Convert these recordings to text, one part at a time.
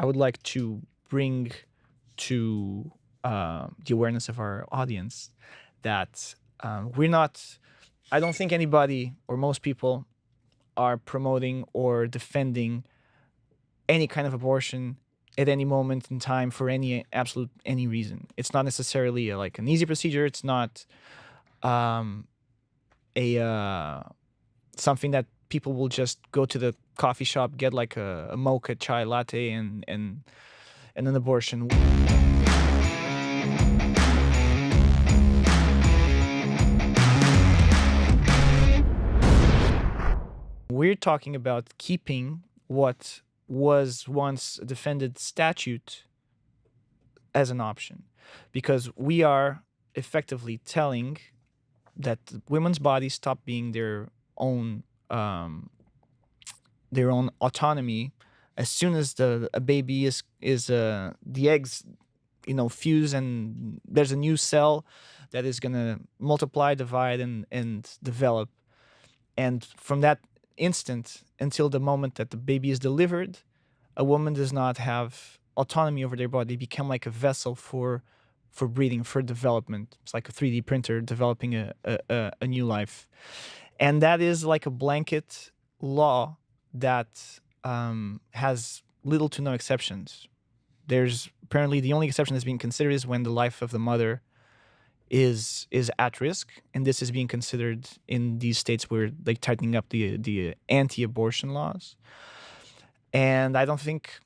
I would like to bring to the awareness of our audience that we're not. I don't think anybody or most people are promoting or defending any kind of abortion at any moment in time for any reason. It's not necessarily like an easy procedure. It's not a something that people will just go to the coffee shop, get like a mocha chai latte, and an abortion. We're talking about keeping what was once a defended statute as an option, because we are effectively telling that women's bodies stop being their own autonomy as soon as a baby is the eggs fuse, and there's a new cell that is going to multiply, divide, and develop. And from that instant until the moment that the baby is delivered, a woman does not have autonomy over their body. They become like a vessel for breathing, for development. It's like a 3D printer developing a new life. And that is like a blanket law that has little to no exceptions. There's apparently the only exception that's being considered is when the life of the mother is at risk, and this is being considered in these states where they're tightening up the anti-abortion laws. And I don't think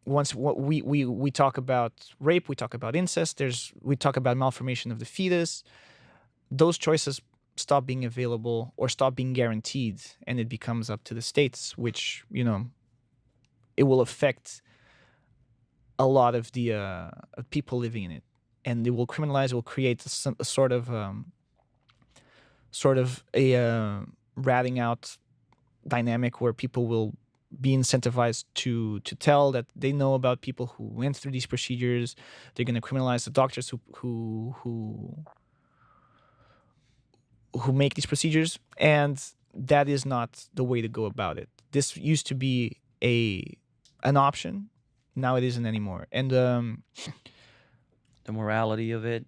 once we talk about rape, we talk about incest, we talk about malformation of the fetus, those choices stop being available or stop being guaranteed, and it becomes up to the states, which it will affect a lot of the people living in it, and it will criminalize. It will create a sort of a ratting out dynamic where people will be incentivized to tell that they know about people who went through these procedures. They're going to criminalize the doctors who make these procedures, and that is not the way to go about it. This used to be an option. Now it isn't anymore. And the morality of it,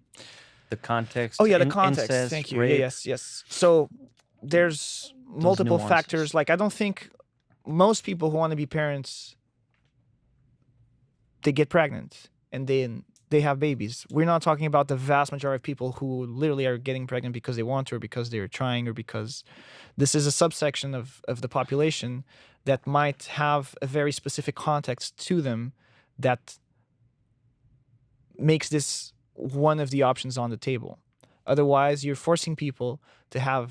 the context. Oh yeah, the context. Incest, thank you. rape, Yes. So there's multiple nuances. factors. Like, I don't think most people who want to be parents, they get pregnant and then they have babies. We're not talking about the vast majority of people who literally are getting pregnant because they want to, or because they're trying, or because this is a subsection of the population that might have a very specific context to them that makes this one of the options on the table. Otherwise, you're forcing people to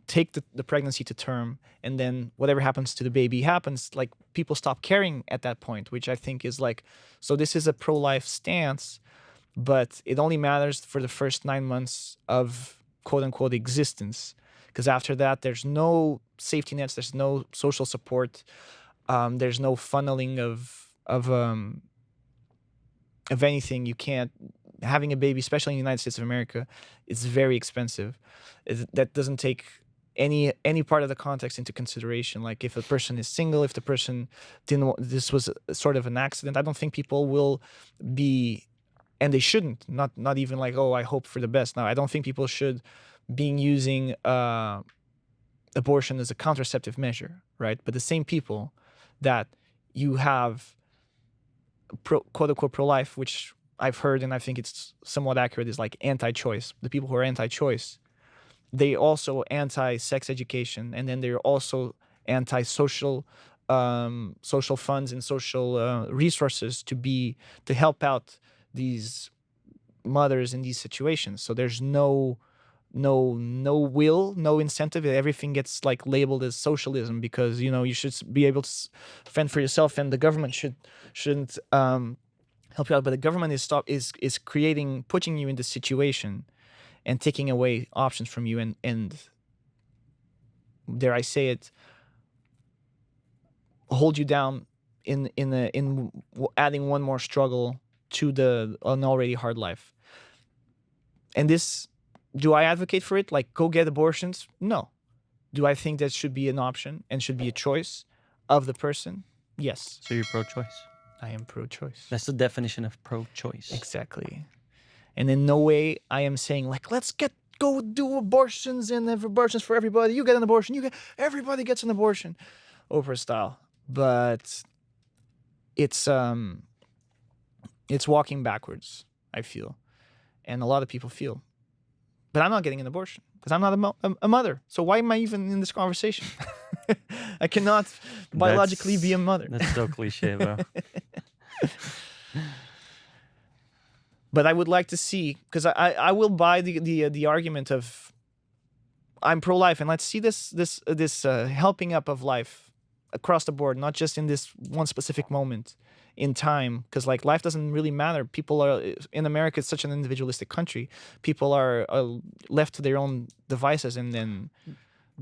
take the pregnancy to term, and then whatever happens to the baby happens. Like, people stop caring at that point, which I think is like, so this is a pro-life stance, but it only matters for the first 9 months of quote unquote existence, because after that there's no safety nets, there's no social support, there's no funneling of anything. You can't. Having a baby, especially in the United States of America, is very expensive. That doesn't take any part of the context into consideration. Like, if a person is single, if the person this was sort of an accident, I don't think people will be, and they shouldn't, not even like, oh, I hope for the best. No, I don't think people should be using abortion as a contraceptive measure, right? But the same people that you have quote unquote pro-life, which I've heard, and I think it's somewhat accurate, is like anti-choice. The people who are anti-choice, they also anti-sex education, and then they're also anti-social social funds and social resources to help out these mothers in these situations. So there's no will, no incentive. Everything gets like labeled as socialism, because you should be able to fend for yourself, and the government shouldn't help you out. But the government is putting you in this situation and taking away options from you, and dare I say it, hold you down in adding one more struggle to an already hard life. And this, do I advocate for it? Like, go get abortions? No. Do I think that should be an option and should be a choice of the person? Yes. So you're pro-choice? I am pro-choice. That's the definition of pro-choice. Exactly. And in no way I am saying like, let's go do abortions and have abortions for everybody. You get an abortion. Everybody gets an abortion, Oprah style. But it's walking backwards, I feel, and a lot of people feel. But I'm not getting an abortion because I'm not a mother. So why am I even in this conversation? I cannot biologically be a mother. That's so cliche, bro. But I would like to see, because I will buy the argument of I'm pro-life, and let's see this helping up of life across the board, not just in this one specific moment in time, because like life doesn't really matter. People are in America, it's such an individualistic country. People are left to their own devices, and then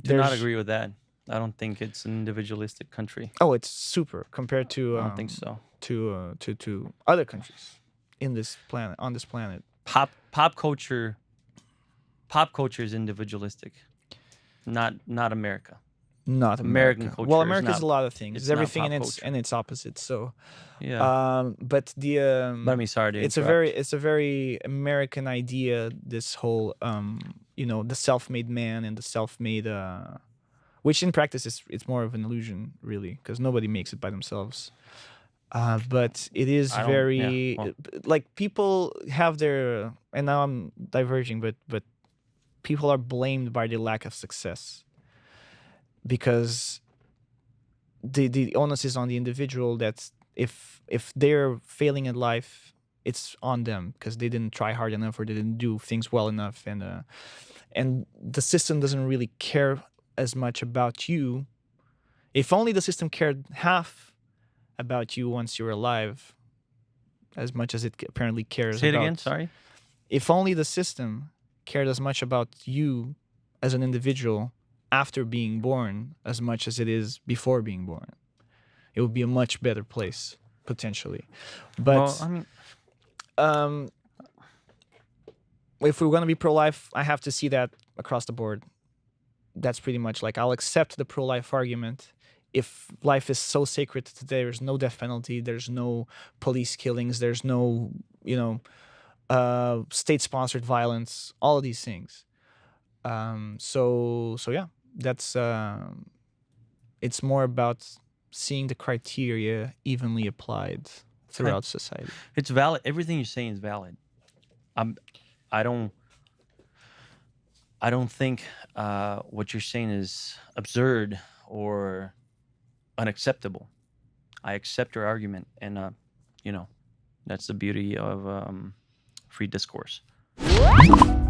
do not agree with that. I don't think it's an individualistic country. Oh, it's super compared to I don't think so. To other countries in this planet, on this planet. Pop culture is individualistic, not America. Not American culture. Well, America is a lot of things. It's It's everything not and its opposite. So yeah. But But I mean, sorry to interrupt. it's a very American idea. This whole the self-made man and the self-made which in practice it's more of an illusion, really, because nobody makes it by themselves. But it is very like people have their, and now I'm diverging, but people are blamed by their lack of success because the onus is on the individual. That if they're failing in life, it's on them because they didn't try hard enough or they didn't do things well enough, and the system doesn't really care as much about you. If only the system cared half about you once you're alive, as much as it apparently cares. Say it again. Sorry. If only the system cared as much about you as an individual after being born as much as it is before being born, it would be a much better place potentially. But well, I mean, if we're going to be pro-life, I have to see that across the board. That's pretty much like I'll accept the pro-life argument if life is so sacred that there's no death penalty, there's no police killings, there's no state-sponsored violence, all of these things. So yeah, that's it's more about seeing the criteria evenly applied throughout society. It's valid. Everything you're saying is valid. I don't think what you're saying is absurd or unacceptable. I accept your argument, and that's the beauty of free discourse.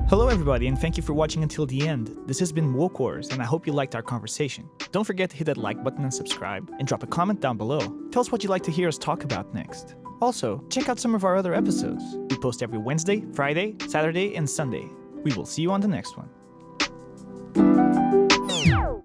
Hello everybody, and thank you for watching until the end. This has been Woke Wars, and I hope you liked our conversation. Don't forget to hit that like button and subscribe, and drop a comment down below. Tell us what you'd like to hear us talk about next. Also, check out some of our other episodes. We post every Wednesday, Friday, Saturday, and Sunday. We will see you on the next one.